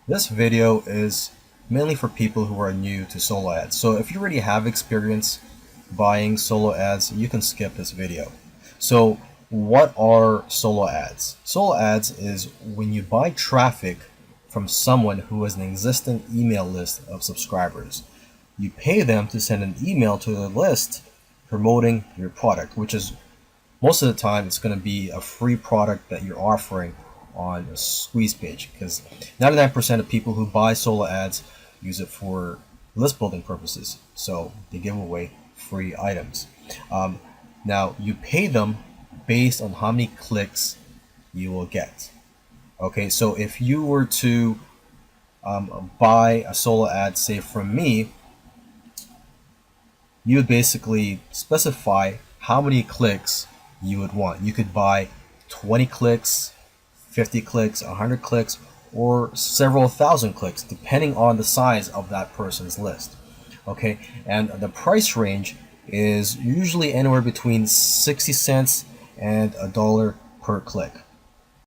This video is mainly for people who are new to solo ads. So if you already have experience buying solo ads, you can skip this video. So what are solo ads? Solo ads is when you buy traffic from someone who has an existing email list of subscribers. You pay them to send an email to the list promoting your product, which is most of the time it's going to be a free product that you're offering on a squeeze page, because 99% of people who buy solo ads use it for list building purposes, so they give away free items. Now you pay them based on how many clicks you will get. Okay, so if you were to buy a solo ad, say from me, you would basically specify how many clicks you would want. You could buy 20 clicks, 50 clicks, 100 clicks, or several thousand clicks, depending on the size of that person's list. Okay, and the price range is usually anywhere between 60 cents and $1 per click.